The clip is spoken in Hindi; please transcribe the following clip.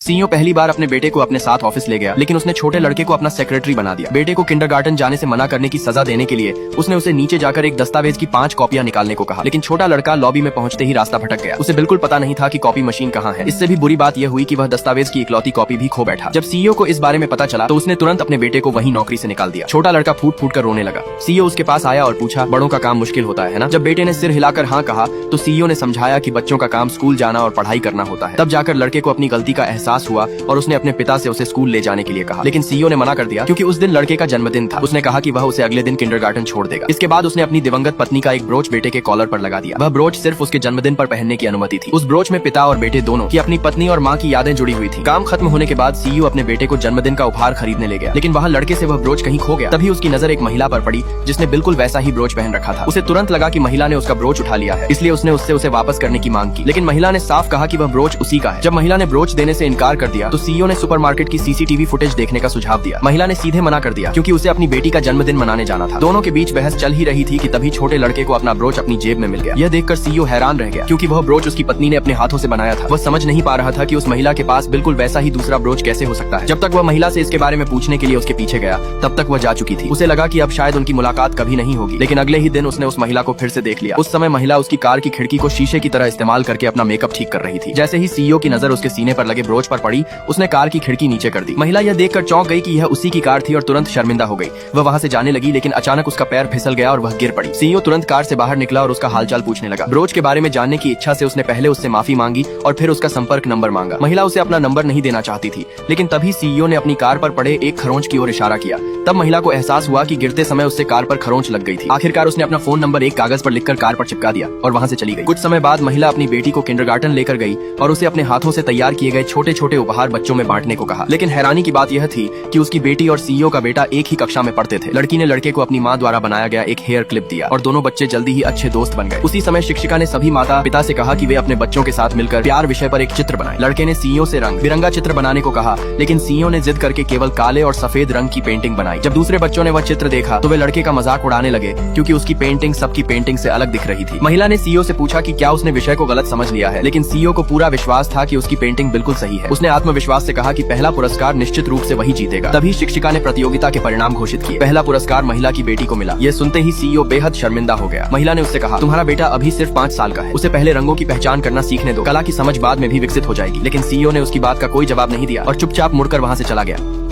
सीईओ पहली बार अपने बेटे को अपने साथ ऑफिस ले गया, लेकिन उसने छोटे लड़के को अपना सेक्रेटरी बना दिया। बेटे को किंडरगार्टन जाने से मना करने की सजा देने के लिए उसने उसे नीचे जाकर एक दस्तावेज की 5 कॉपियां निकालने को कहा, लेकिन छोटा लड़का लॉबी में पहुंचते ही रास्ता भटक गया। उसे बिल्कुल पता नहीं था कि कॉपी मशीन कहाँ है। इससे भी बुरी बात यह हुई कि वह दस्तावेज की इकलौती कॉपी भी खो बैठा। जब सीईओ को इस बारे में पता चला तो उसने तुरंत अपने बेटे को वहीं नौकरी से निकाल दिया। छोटा लड़का फूट फूट कर रोने लगा। सीईओ उसके पास आया और पूछा, बड़ों का काम मुश्किल होता है ना? जब बेटे ने सिर हिलाकर हाँ कहा तो सीईओ ने समझाया कि बच्चों का काम स्कूल जाना और पढ़ाई करना होता है। तब जाकर लड़के को अपनी गलती का एहसास हुआ और उसने अपने पिता से उसे स्कूल ले जाने के लिए कहा, लेकिन सीईओ ने मना कर दिया क्योंकि उस दिन लड़के का जन्मदिन था। उसने कहा कि वह उसे अगले दिन किंडरगार्टन छोड़ देगा। इसके बाद उसने अपनी दिवंगत पत्नी का एक ब्रोच बेटे के कॉलर पर लगा दिया। वह ब्रोच सिर्फ उसके जन्मदिन पर पहनने की अनुमति थी। उस ब्रोच में पिता और बेटे दोनों की अपनी पत्नी और माँ की यादें जुड़ी हुई थी। काम खत्म होने के बाद सीईओ अपने बेटे को जन्मदिन का उपहार खरीदने ले गया, लेकिन वहाँ लड़के से वह ब्रोच कहीं खो गया। तभी उसकी नजर एक महिला पर पड़ी जिसने बिल्कुल वैसा ही ब्रोच पहन रखा था। उसे तुरंत लगा कि महिला ने उसका ब्रोच उठा लिया है, इसलिए उसने उससे उसे वापस करने की मांग की, लेकिन महिला ने साफ कहा कि वह ब्रोच उसी का है। जब महिला ने ब्रोच देने से इनकार कर दिया तो सीईओ ने सुपरमार्केट की सीसीटीवी फुटेज देखने का सुझाव दिया। महिला ने सीधे मना कर दिया क्योंकि उसे अपनी बेटी का जन्मदिन मनाने जाना था। दोनों के बीच बहस चल ही रही थी कि तभी छोटे लड़के को अपना ब्रोच अपनी जेब में मिल गया। यह देखकर सीईओ हैरान रह गया क्योंकि वह ब्रोच उसकी पत्नी ने अपने हाथों से बनाया था। वह समझ नहीं पा रहा था कि उस महिला के पास बिल्कुल वैसा ही दूसरा ब्रोच कैसे हो सकता है। जब तक वह महिला से इसके बारे में पूछने के लिए उसके पीछे गया तब तक वह जा चुकी थी। उसे लगा कि अब शायद उनकी मुलाकात कभी नहीं होगी, लेकिन अगले ही दिन उसने उस महिला को फिर से देख लिया। उस समय महिला उसकी कार की खिड़की को शीशे की तरह इस्तेमाल करके अपना मेकअप ठीक कर रही थी। जैसे ही सीईओ की नजर उसके सीने पर लगे ब्रोच पर पड़ी, उसने कार की खिड़की नीचे कर दी। महिला यह देखकर चौंक गई कि यह उसी की कार थी और तुरंत शर्मिंदा हो गई। वह वहाँ से जाने लगी, लेकिन अचानक उसका पैर फिसल गया और वह गिर पड़ी। सीईओ तुरंत कार से बाहर निकला और उसका हालचाल पूछने लगा। ब्रोच के बारे में जानने की इच्छा से उसने पहले उससे माफी मांगी और फिर उसका संपर्क नंबर मांगा। महिला उसे अपना नंबर नहीं देना चाहती थी, लेकिन तभी सीईओ ने अपनी कार पर पड़े एक खरोंच की ओर इशारा किया। तब महिला को एहसास हुआ कि गिरते समय उससे कार पर खरोंच लग गई थी। आखिरकार उसने अपना फोन नंबर एक कागज पर लिखकर कार पर चिपका दिया और वहाँ से चली गई। कुछ समय बाद महिला अपनी बेटी को किंडरगार्टन लेकर गई और उसे अपने हाथों से तैयार किए गए छोटे छोटे उपहार बच्चों में बांटने को कहा। लेकिन हैरानी की बात यह थी कि उसकी बेटी और सीईओ का बेटा एक ही कक्षा में पढ़ते थे। लड़की ने लड़के को अपनी माँ द्वारा बनाया गया एक हेयर क्लिप दिया और दोनों बच्चे जल्दी ही अच्छे दोस्त बन गए। उसी समय शिक्षिका ने सभी माता पिता से कहा कि वे अपने बच्चों के साथ मिलकर प्यार विषय पर एक चित्र बनाएं। लड़के ने सीईओ से रंग बिरंगा चित्र बनाने को कहा, लेकिन सीईओ ने जिद करके केवल काले और सफेद रंग की पेंटिंग बनाई। जब दूसरे बच्चों ने वह चित्र देखा तो वे लड़के का मजाक उड़ाने लगे क्योंकि उसकी पेंटिंग सबकी पेंटिंग से अलग दिख रही थी। महिला ने सीईओ से पूछा कि क्या उसने विषय को गलत समझ लिया है, लेकिन सीईओ को पूरा विश्वास था कि उसकी पेंटिंग बिल्कुल सही है। उसने आत्मविश्वास से कहा कि पहला पुरस्कार निश्चित रूप से वही जीतेगा। तभी शिक्षिका ने प्रतियोगिता के परिणाम घोषित किए। पहला पुरस्कार महिला की बेटी को मिला। यह सुनते ही सीईओ बेहद शर्मिंदा हो गया। महिला ने उससे कहा, तुम्हारा बेटा अभी सिर्फ 5 साल का है, उसे पहले रंगों की पहचान करना सीखने दो, कला की समझ बाद में भी विकसित हो जाएगी। लेकिन सीईओ ने उसकी बात का कोई जवाब नहीं दिया और चुपचाप मुड़कर वहाँ से चला गया।